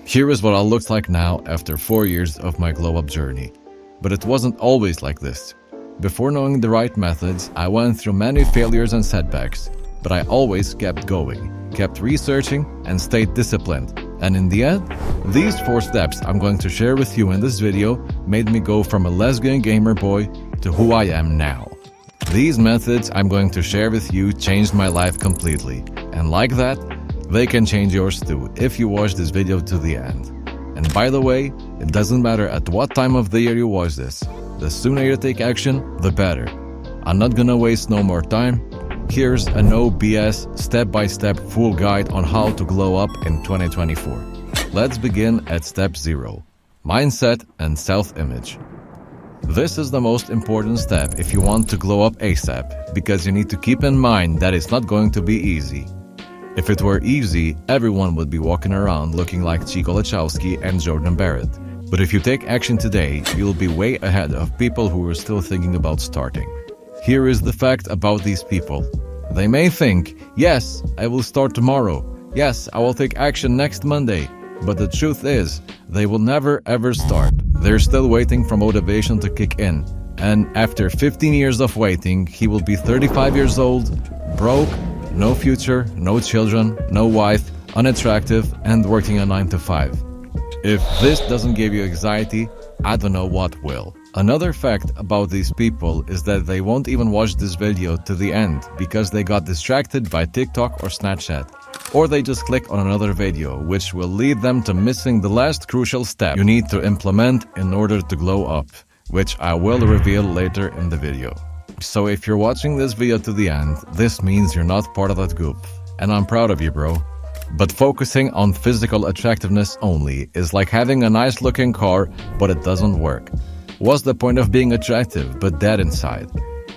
Here is what I look like now after 4 years of my glow-up journey. But it wasn't always like this. Before knowing the right methods, I went through many failures and setbacks, but I always kept going, kept researching, and stayed disciplined. And in the end, these 4 steps I'm going to share with you in this video made me go from a lesbian gamer boy to who I am now. These methods I'm going to share with you changed my life completely, and like that, they can change yours too if you watch this video to the end. And by the way, it doesn't matter at what time of the year you watch this. The sooner you take action, the better. I'm not gonna waste no more time. Here's a no BS step-by-step full guide on how to glow up in 2024. Let's begin at step 0. Mindset and self-image. This is the most important step if you want to glow up ASAP, because you need to keep in mind that it's not going to be easy. If it were easy, everyone would be walking around looking like Chico Lachowski and Jordan Barrett. But if you take action today, you'll be way ahead of people who are still thinking about starting. Here is the fact about these people. They may think, yes, I will start tomorrow. Yes, I will take action next Monday. But the truth is, they will never ever start. They're still waiting for motivation to kick in. And after 15 years of waiting, he will be 35 years old, broke, no future, no children, no wife, unattractive, and working a 9 to 5. If this doesn't give you anxiety, I don't know what will. Another fact about these people is that they won't even watch this video to the end because they got distracted by TikTok or Snapchat. Or they just click on another video, which will lead them to missing the last crucial step you need to implement in order to glow up, which I will reveal later in the video. So if you're watching this video to the end, this means you're not part of that group. And I'm proud of you, bro. But focusing on physical attractiveness only is like having a nice looking car, but it doesn't work. What's the point of being attractive but dead inside?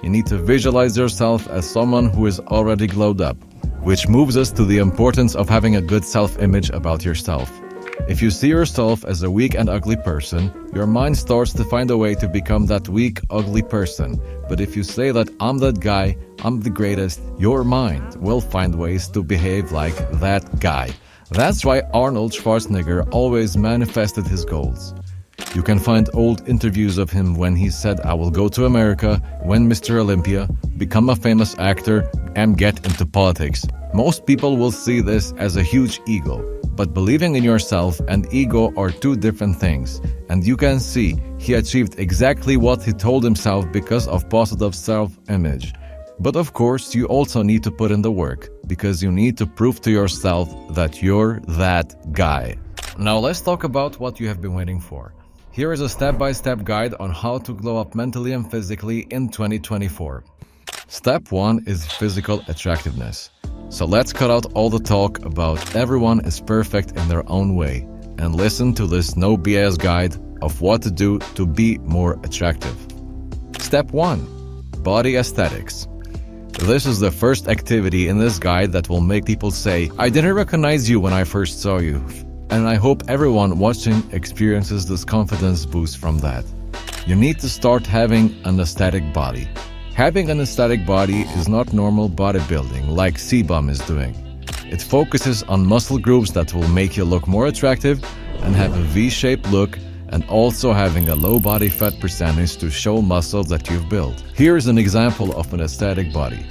You need to visualize yourself as someone who is already glowed up, which moves us to the importance of having a good self-image about yourself. If you see yourself as a weak and ugly person, your mind starts to find a way to become that weak, ugly person. But if you say that I'm that guy, I'm the greatest, your mind will find ways to behave like that guy. That's why Arnold Schwarzenegger always manifested his goals. You can find old interviews of him when he said, I will go to America, win Mr. Olympia, become a famous actor, and get into politics. Most people will see this as a huge ego. But believing in yourself and ego are two different things. And you can see he achieved exactly what he told himself because of positive self-image. But of course, you also need to put in the work, because you need to prove to yourself that you're that guy. Now let's talk about what you have been waiting for. Here is a step-by-step guide on how to glow up mentally and physically in 2024. Step 1 is physical attractiveness. So let's cut out all the talk about everyone is perfect in their own way and listen to this no BS guide of what to do to be more attractive. Step 1. Body aesthetics. This is the first activity in this guide that will make people say, I didn't recognize you when I first saw you. And I hope everyone watching experiences this confidence boost from that. You need to start having an aesthetic body. Having an aesthetic body is not normal bodybuilding like CBum is doing. It focuses on muscle groups that will make you look more attractive and have a V-shaped look, and also having a low body fat percentage to show muscles that you've built. Here's an example of an aesthetic body.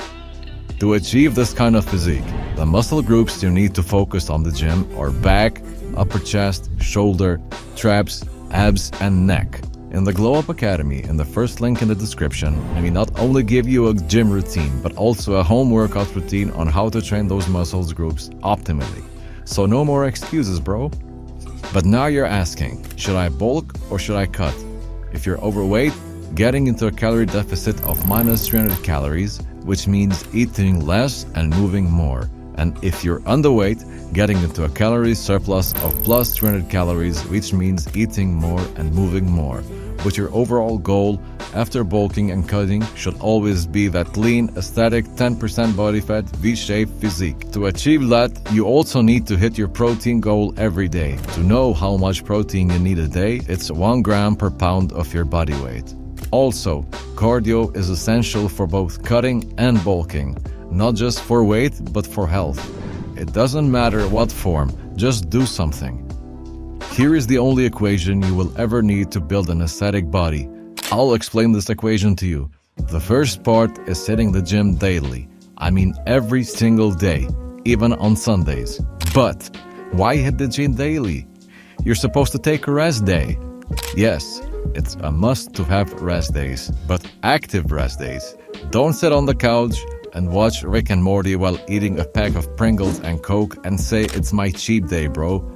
To achieve this kind of physique, the muscle groups you need to focus on the gym are back, upper chest, shoulder, traps, abs, and neck. In the Glowup Academy, in the first link in the description, we not only give you a gym routine, but also a home workout routine on how to train those muscles groups optimally. So no more excuses, bro. But now you're asking, should I bulk or should I cut? If you're overweight, getting into a calorie deficit of minus 300 calories, which means eating less and moving more. And if you're underweight, getting into a calorie surplus of plus 300 calories, which means eating more and moving more. But your overall goal after bulking and cutting should always be that lean, aesthetic, 10% body fat, V-shaped physique. To achieve that, you also need to hit your protein goal every day. To know how much protein you need a day, it's 1 gram per pound of your body weight. Also, cardio is essential for both cutting and bulking, not just for weight, but for health. It doesn't matter what form, just do something. Here is the only equation you will ever need to build an aesthetic body. I'll explain this equation to you. The first part is hitting the gym daily. I mean every single day, even on Sundays. But why hit the gym daily? You're supposed to take a rest day. Yes, it's a must to have rest days, but active rest days. Don't sit on the couch and watch Rick and Morty while eating a pack of Pringles and Coke and say it's my cheat day, bro.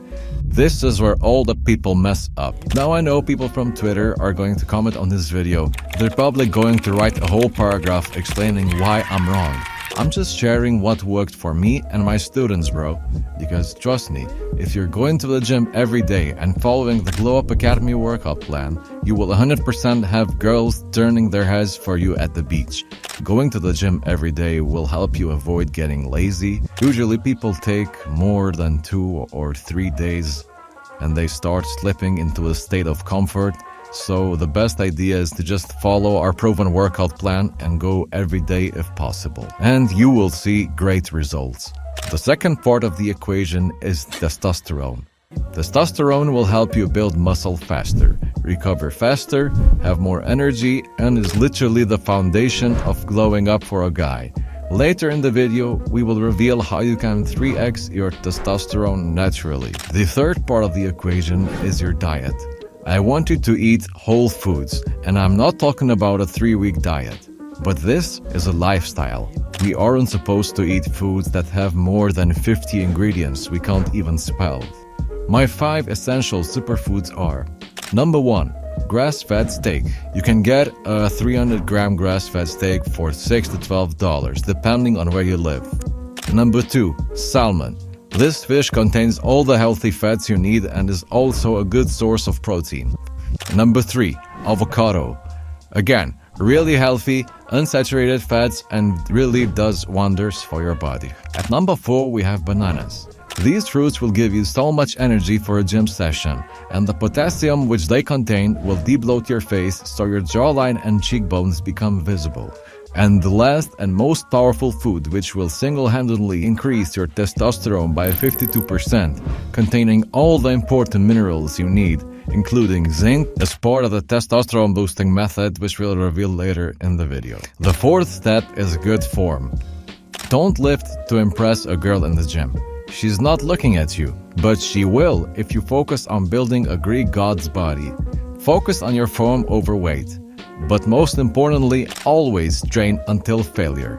This is where all the people mess up. Now I know people from Twitter are going to comment on this video. They're probably going to write a whole paragraph explaining why I'm wrong. I'm just sharing what worked for me and my students, bro. Because trust me, if you're going to the gym every day and following the Glowup Academy workout plan, you will 100% have girls turning their heads for you at the beach. Going to the gym every day will help you avoid getting lazy. Usually people take more than 2 or 3 days and they start slipping into a state of comfort. So the best idea is to just follow our proven workout plan and go every day if possible. And you will see great results. The second part of the equation is testosterone. Testosterone will help you build muscle faster, recover faster, have more energy, and is literally the foundation of glowing up for a guy. Later in the video, we will reveal how you can 3x your testosterone naturally. The third part of the equation is your diet. I want you to eat whole foods, and I'm not talking about a 3-week diet. But this is a lifestyle. We aren't supposed to eat foods that have more than 50 ingredients we can't even spell. My 5 essential superfoods are: number 1, grass-fed steak. You can get a 300-gram grass-fed steak for $6 to $12, depending on where you live. Number 2, salmon. This fish contains all the healthy fats you need and is also a good source of protein. Number 3, avocado. Again, really healthy, unsaturated fats and really does wonders for your body. At number 4, we have bananas. These fruits will give you so much energy for a gym session, and the potassium which they contain will debloat your face so your jawline and cheekbones become visible. And the last and most powerful food, which will single-handedly increase your testosterone by 52%, containing all the important minerals you need, including zinc, as part of the testosterone boosting method, which we'll reveal later in the video. The fourth step is good form. Don't lift to impress a girl in the gym. She's not looking at you, but she will if you focus on building a Greek god's body. Focus on your form over weight. But most importantly, always train until failure.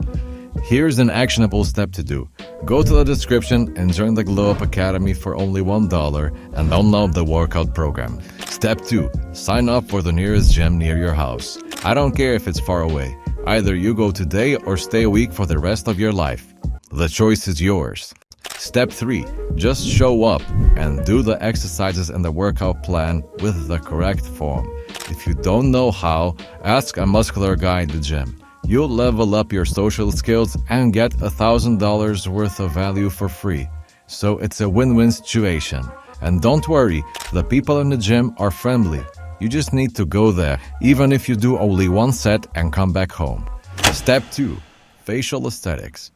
Here's an actionable step to do. Go to the description and join the Glowup Academy for only $1 and download the workout program. Step 2. Sign up for the nearest gym near your house. I don't care if it's far away. Either you go today or stay a week for the rest of your life. The choice is yours. Step 3. Just show up and do the exercises in the workout plan with the correct form. If you don't know how, ask a muscular guy in the gym. You'll level up your social skills and get $1,000 worth of value for free. So it's a win-win situation. And don't worry, the people in the gym are friendly. You just need to go there, even if you do only one set and come back home. Step 2. Facial aesthetics.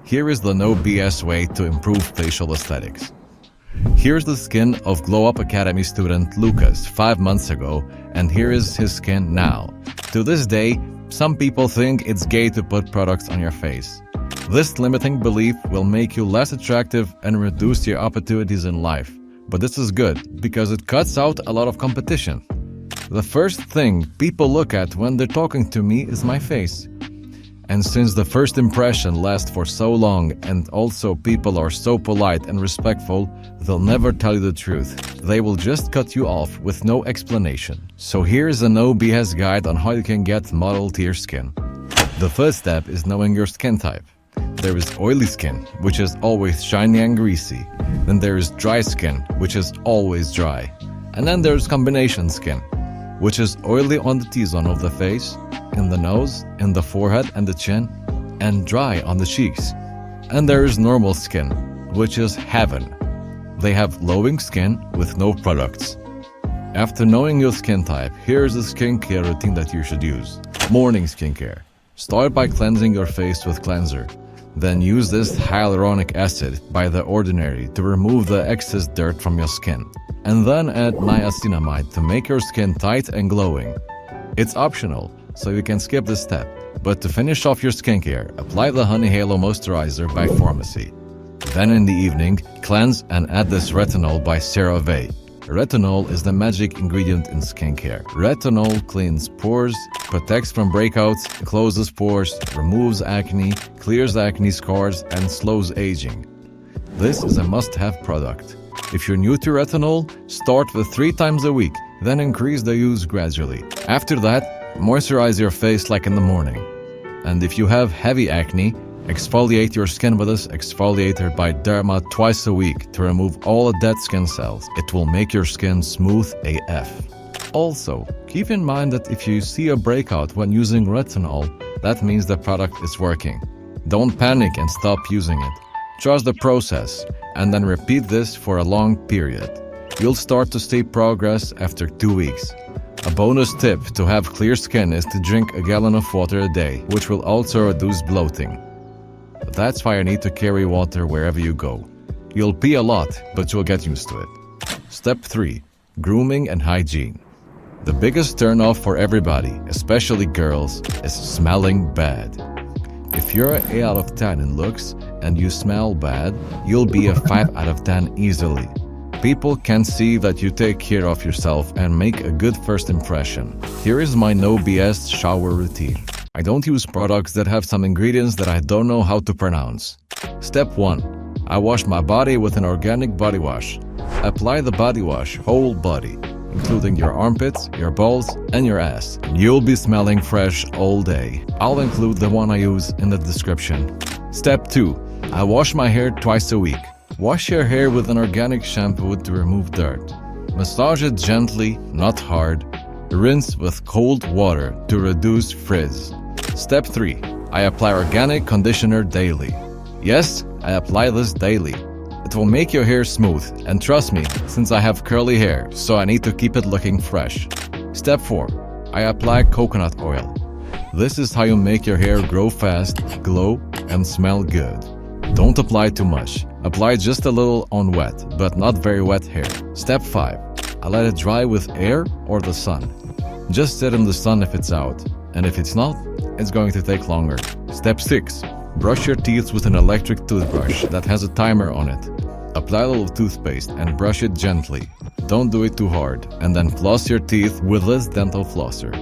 Here is the no BS way to improve facial aesthetics. Here's the skin of Glowup Academy student Lucas 5 months ago, and here is his skin now. To this day, some people think it's gay to put products on your face. This limiting belief will make you less attractive and reduce your opportunities in life. But this is good, because it cuts out a lot of competition. The first thing people look at when they're talking to me is my face. And since the first impression lasts for so long and also people are so polite and respectful, they'll never tell you the truth. They will just cut you off with no explanation. So here's a no BS guide on how you can get model to your skin. The first step is knowing your skin type. There is oily skin, which is always shiny and greasy. Then there is dry skin, which is always dry. And then there's combination skin, which is oily on the T-zone of the face, in the nose, in the forehead and the chin, and dry on the cheeks. And there is normal skin, which is heaven. They have glowing skin with no products. After knowing your skin type, here's a skincare routine that you should use. Morning skincare. Start by cleansing your face with cleanser. Then use this hyaluronic acid by the ordinary to remove the excess dirt from your skin. And then add niacinamide to make your skin tight and glowing. It's optional, so you can skip this step. But to finish off your skincare, apply the Honey Halo Moisturizer by Pharmacy. Then in the evening, cleanse and add this retinol by CeraVe. Retinol is the magic ingredient in skincare. Retinol cleans pores, protects from breakouts, closes pores, removes acne, clears acne scars, and slows aging. This is a must-have product. If you're new to retinol, start with 3 times a week, then increase the use gradually. After that, moisturize your face like in the morning. And if you have heavy acne, exfoliate your skin with this exfoliator by Derma twice a week to remove all the dead skin cells. It will make your skin smooth AF. Also, keep in mind that if you see a breakout when using retinol, that means the product is working. Don't panic and stop using it. Trust the process and then repeat this for a long period. You'll start to see progress after 2 weeks. A bonus tip to have clear skin is to drink a gallon of water a day, which will also reduce bloating. That's why you need to carry water wherever you go. You'll pee a lot, but you'll get used to it. Step 3. Grooming and hygiene. The biggest turnoff for everybody, especially girls, is smelling bad. If you're an 8 out of 10 in looks and you smell bad, you'll be a 5 out of 10 easily. People can see that you take care of yourself and make a good first impression. Here is my no BS shower routine. I don't use products that have some ingredients that I don't know how to pronounce. Step 1. I wash my body with an organic body wash. Apply the body wash whole body, including your armpits, your balls, and your ass. You'll be smelling fresh all day. I'll include the one I use in the description. Step 2. I wash my hair twice a week. Wash your hair with an organic shampoo to remove dirt. Massage it gently, not hard. Rinse with cold water to reduce frizz. Step 3. I apply organic conditioner daily. Yes, I apply this daily. It will make your hair smooth, and trust me, since I have curly hair, so I need to keep it looking fresh. Step 4. I apply coconut oil. This is how you make your hair grow fast, glow, and smell good. Don't apply too much. Apply just a little on wet, but not very wet hair. Step 5. I let it dry with air or the sun. Just sit in the sun if it's out, and if it's not, it's going to take longer. Step 6. Brush your teeth with an electric toothbrush that has a timer on it. Apply a little toothpaste and brush it gently. Don't do it too hard, and then floss your teeth with this dental flosser.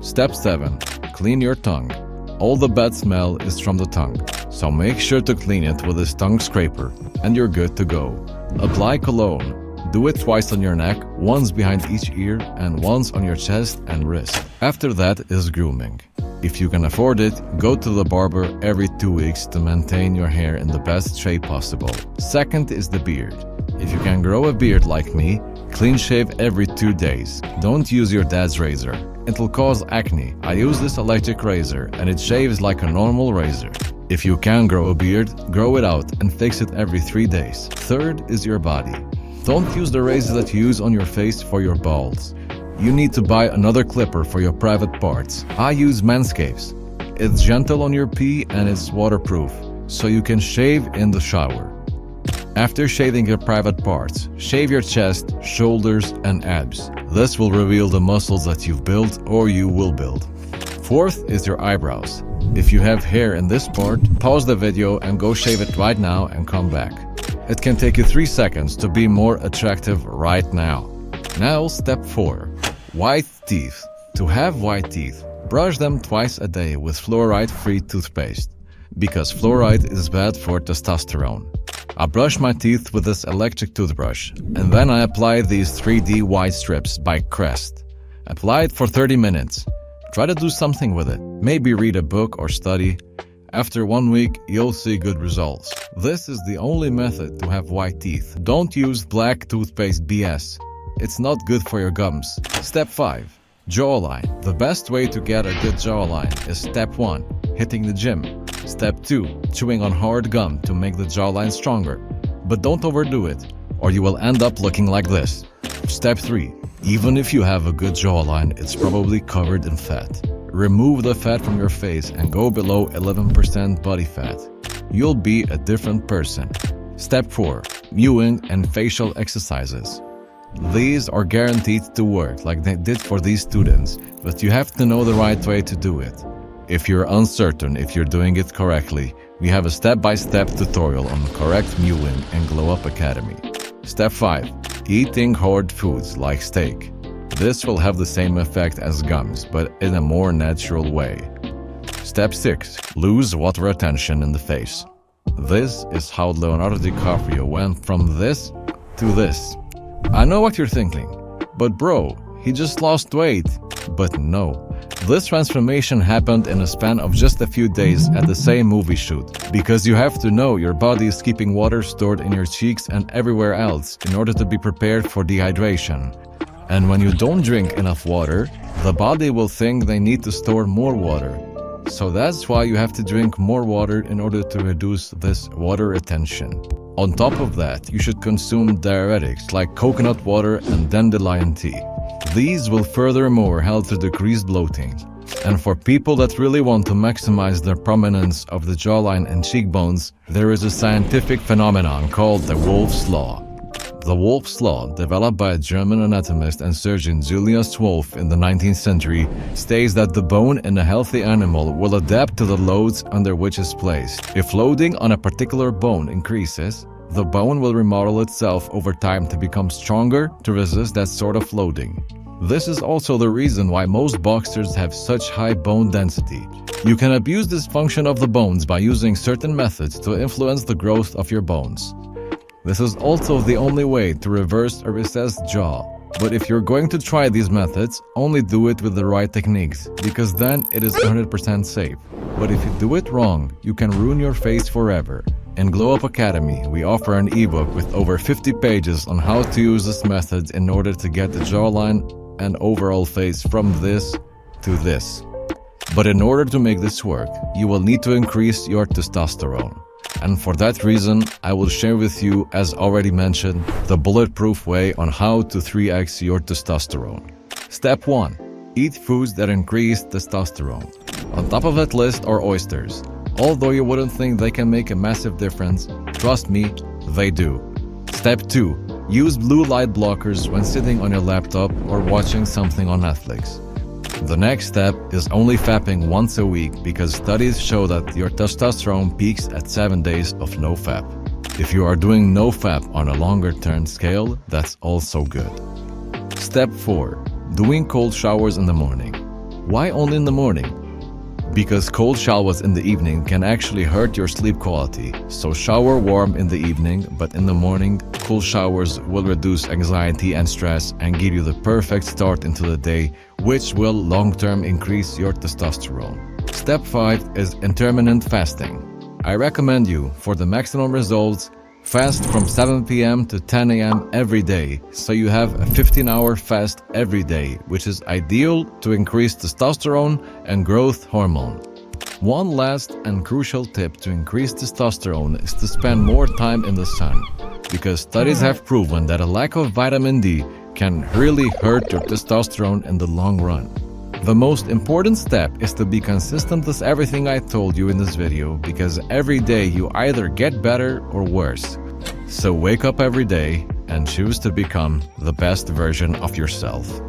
Step 7. Clean your tongue. All the bad smell is from the tongue, so make sure to clean it with this tongue scraper, and you're good to go. Apply cologne. Do it twice on your neck, once behind each ear, and once on your chest and wrist. After that is grooming. If you can afford it, go to the barber every 2 weeks to maintain your hair in the best shape possible. Second is the beard. If you can grow a beard like me, clean shave every 2 days. Don't use your dad's razor. It will cause acne. I use this electric razor and it shaves like a normal razor. If you can grow a beard, grow it out and fix it every 3 days. Third is your body. Don't use the razor that you use on your face for your balls. You need to buy another clipper for your private parts. I use Manscaped's. It's gentle on your pee and it's waterproof, so you can shave in the shower. After shaving your private parts, shave your chest, shoulders, and abs. This will reveal the muscles that you've built or you will build. Fourth is your eyebrows. If you have hair in this part, pause the video and go shave it right now and come back. It can take you 3 seconds to be more attractive right now. Now, step 4. White teeth. To have white teeth, brush them twice a day with fluoride-free toothpaste, because fluoride is bad for testosterone. I brush my teeth with this electric toothbrush, and then I apply these 3D white strips by Crest. Apply it for 30 minutes. Try to do something with it. Maybe read a book or study. After 1 week, you'll see good results. This is the only method to have white teeth. Don't use black toothpaste BS. It's not good for your gums. Step 5. Jawline. The best way to get a good jawline is Step 1. Hitting the gym. Step 2. Chewing on hard gum to make the jawline stronger. But don't overdo it, or you will end up looking like this. Step 3. Even if you have a good jawline, it's probably covered in fat. Remove the fat from your face and go below 11% body fat. you'll be a different person. Step 4. Mewing and facial exercises. These are guaranteed to work like they did for these students, but you have to know the right way to do it. If you're uncertain if you're doing it correctly, we have a step-by-step tutorial on correct mewing in Glowup Academy. Step 5. Eating hard foods like steak. This will have the same effect as gums, but in a more natural way. Step 6. Lose water retention in the face. This is how Leonardo DiCaprio went from this to this. I know what you're thinking, but bro, he just lost weight. But no. This transformation happened in a span of just a few days at the same movie shoot, because you have to know your body is keeping water stored in your cheeks and everywhere else in order to be prepared for dehydration. And when you don't drink enough water, the body will think they need to store more water. So that's why you have to drink more water in order to reduce this water retention. On top of that, you should consume diuretics like coconut water and dandelion tea. These will furthermore help to decrease bloating. And for people that really want to maximize the prominence of the jawline and cheekbones, there is a scientific phenomenon called the Wolff's Law. The Wolff's Law, developed by a German anatomist and surgeon Julius Wolff in the 19th century, states that the bone in a healthy animal will adapt to the loads under which it's placed. If loading on a particular bone increases, the bone will remodel itself over time to become stronger to resist that sort of loading. This is also the reason why most boxers have such high bone density. You can abuse this function of the bones by using certain methods to influence the growth of your bones. This is also the only way to reverse a recessed jaw. But if you're going to try these methods, only do it with the right techniques, because then it is 100% safe. But if you do it wrong, you can ruin your face forever. In Glowup Academy, we offer an ebook with over 50 pages on how to use this method in order to get the jawline and overall face from this to this. But in order to make this work, you will need to increase your testosterone. And for that reason, I will share with you, as already mentioned, the bulletproof way on how to 3x your testosterone. Step 1. Eat foods that increase testosterone. On top of that list are oysters. Although you wouldn't think they can make a massive difference, trust me, they do. Step 2. Use blue light blockers when sitting on your laptop or watching something on Netflix. The next step is only fapping once a week, because studies show that your testosterone peaks at 7 days of no fap. If you are doing no fap on a longer term scale, that's also good. Step 4. Doing cold showers in the morning. Why only in the morning? Because cold showers in the evening can actually hurt your sleep quality, so shower warm in the evening, but in the morning, cool showers will reduce anxiety and stress and give you the perfect start into the day, which will long-term increase your testosterone. Step 5 is intermittent fasting. I recommend you, for the maximum results, fast from 7 p.m. to 10 a.m. every day, so you have a 15-hour fast every day, which is ideal to increase testosterone and growth hormone. One last and crucial tip to increase testosterone is to spend more time in the sun, because studies have proven that a lack of vitamin D can really hurt your testosterone in the long run. The most important step is to be consistent with everything I told you in this video, because every day you either get better or worse. So wake up every day and choose to become the best version of yourself.